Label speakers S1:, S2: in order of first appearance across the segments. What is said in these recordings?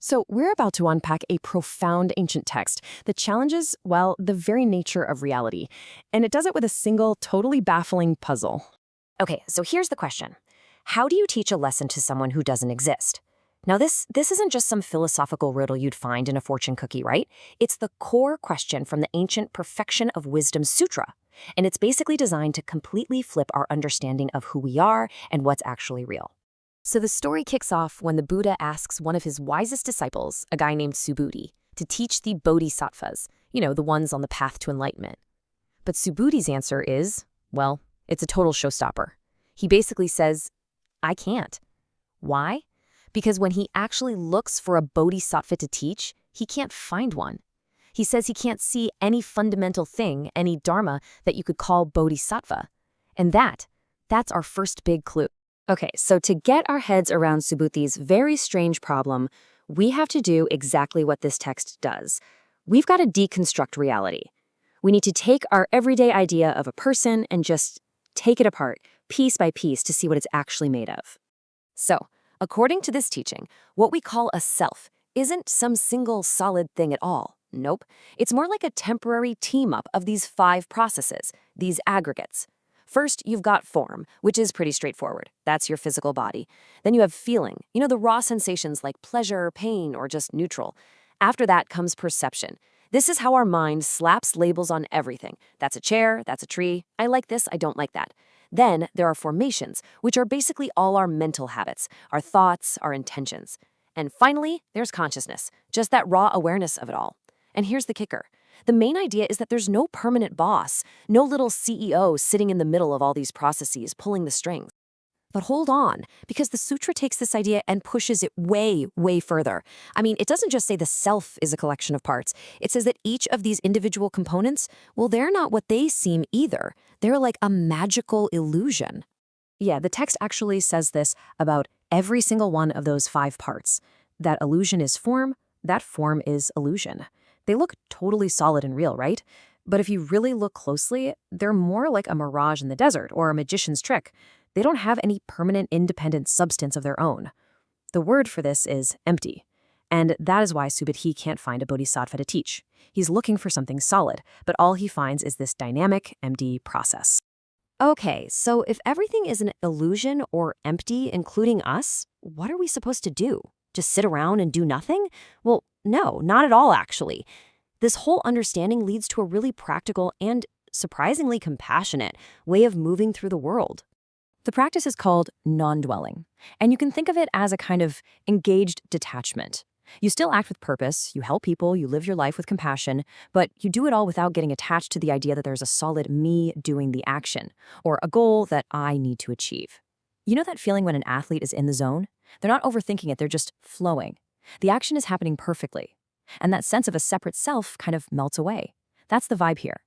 S1: So we're about to unpack a profound ancient text that challenges, well, the very nature of reality. And it does it with a single, totally baffling puzzle.
S2: Okay, so here's the question. How do you teach a lesson to someone who doesn't exist? Now, this isn't just some philosophical riddle you'd find in a fortune cookie, right? It's the core question from the ancient Perfection of Wisdom Sutra. And it's basically designed to completely flip our understanding of who we are and what's actually real. So the story kicks off when the Buddha asks one of his wisest disciples, a guy named Subhuti, to teach the bodhisattvas, the ones on the path to enlightenment. But Subhuti's answer is, well, it's a total showstopper. He basically says, I can't. Why? Because when he actually looks for a bodhisattva to teach, he can't find one. He says he can't see any fundamental thing, any dharma, that you could call bodhisattva. And that's our first big clue. Okay, so to get our heads around Subhuti's very strange problem, we have to do exactly what this text does. We've got to deconstruct reality. We need to take our everyday idea of a person and just take it apart, piece by piece, to see what it's actually made of. So, according to this teaching, what we call a self isn't some single solid thing at all. Nope. It's more like a temporary team-up of these 5 processes, these aggregates. First, you've got form, which is pretty straightforward. That's your physical body. Then you have feeling, the raw sensations like pleasure, pain, or just neutral. After that comes perception. This is how our mind slaps labels on everything. That's a chair, that's a tree, I like this, I don't like that. Then there are formations, which are basically all our mental habits, our thoughts, our intentions. And finally, there's consciousness, just that raw awareness of it all. And here's the kicker. The main idea is that there's no permanent boss, no little CEO sitting in the middle of all these processes pulling the strings. But hold on, because the sutra takes this idea and pushes it way, way further. I mean, it doesn't just say the self is a collection of parts. It says that each of these individual components, well, they're not what they seem either. They're like a magical illusion. Yeah, the text actually says this about every single one of those 5 parts. That illusion is form, that form is illusion. They look totally solid and real, right? But if you really look closely, they're more like a mirage in the desert or a magician's trick. They don't have any permanent independent substance of their own. The word for this is empty. And that is why Subhuti can't find a bodhisattva to teach. He's looking for something solid, but all he finds is this dynamic, empty process. Okay, so if everything is an illusion or empty, including us, what are we supposed to do? Just sit around and do nothing? Well, no, not at all, actually. This whole understanding leads to a really practical and surprisingly compassionate way of moving through the world. The practice is called non-dwelling, and you can think of it as a kind of engaged detachment. You still act with purpose, you help people, you live your life with compassion, but you do it all without getting attached to the idea that there's a solid me doing the action, or a goal that I need to achieve. You know that feeling when an athlete is in the zone? They're not overthinking it, they're just flowing. The action is happening perfectly, and that sense of a separate self kind of melts away. That's the vibe here.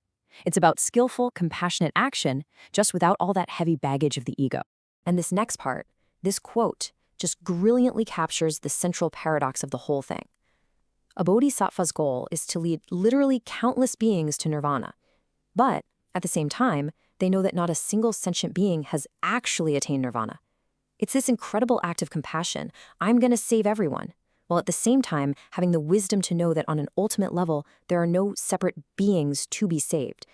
S2: It's about skillful, compassionate action, just without all that heavy baggage of the ego. And this next part, this quote, just brilliantly captures the central paradox of the whole thing. A bodhisattva's goal is to lead literally countless beings to nirvana. But, at the same time, they know that not a single sentient being has actually attained nirvana. It's this incredible act of compassion. I'm going to save everyone, while at the same time having the wisdom to know that on an ultimate level, there are no separate beings to be saved.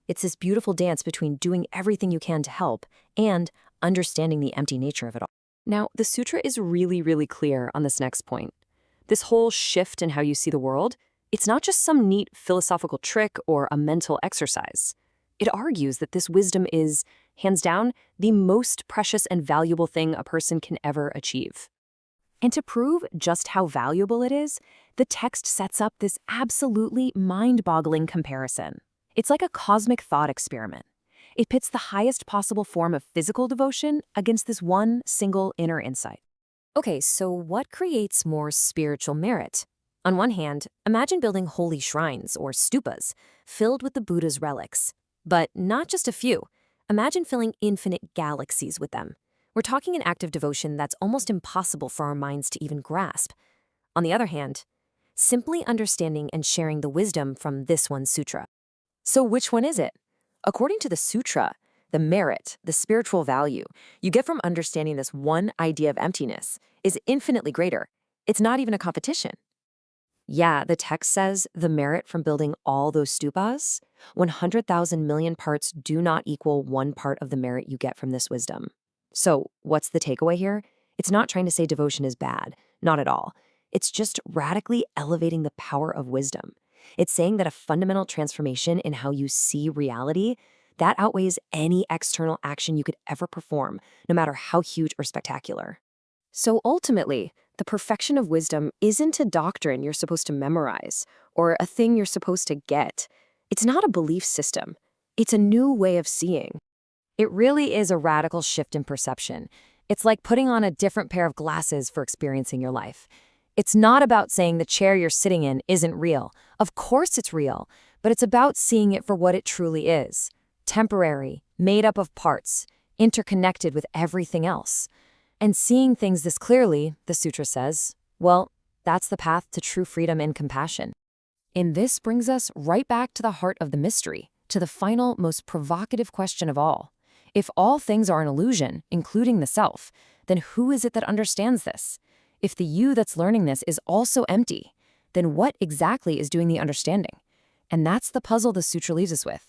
S2: It's this beautiful dance between doing everything you can to help and understanding the empty nature of it all. Now, the sutra is really, really clear on this next point. This whole shift in how you see the world, it's not just some neat philosophical trick or a mental exercise. It argues that this wisdom is, hands down, the most precious and valuable thing a person can ever achieve. And to prove just how valuable it is, the text sets up this absolutely mind-boggling comparison. It's like a cosmic thought experiment. It pits the highest possible form of physical devotion against this one single inner insight. Okay, so what creates more spiritual merit? On one hand, imagine building holy shrines or stupas filled with the Buddha's relics. But not just a few. Imagine filling infinite galaxies with them. We're talking an act of devotion that's almost impossible for our minds to even grasp. On the other hand, simply understanding and sharing the wisdom from this one sutra. So which one is it? According to the sutra, the merit, the spiritual value you get from understanding this one idea of emptiness is infinitely greater. It's not even a competition. Yeah, the text says the merit from building all those stupas, 100,000 million parts do not equal 1 part of the merit you get from this wisdom. So, what's the takeaway here? It's not trying to say devotion is bad, not at all. It's just radically elevating the power of wisdom. It's saying that a fundamental transformation in how you see reality, that outweighs any external action you could ever perform, no matter how huge or spectacular. So ultimately, the perfection of wisdom isn't a doctrine you're supposed to memorize or a thing you're supposed to get. It's not a belief system. It's a new way of seeing. It really is a radical shift in perception. It's like putting on a different pair of glasses for experiencing your life. It's not about saying the chair you're sitting in isn't real. Of course it's real, but it's about seeing it for what it truly is. Temporary, made up of parts, interconnected with everything else. And seeing things this clearly, the Sutra says, well, that's the path to true freedom and compassion. And this brings us right back to the heart of the mystery, to the final, most provocative question of all. If all things are an illusion, including the self, then who is it that understands this? If the you that's learning this is also empty, then what exactly is doing the understanding? And that's the puzzle the Sutra leaves us with.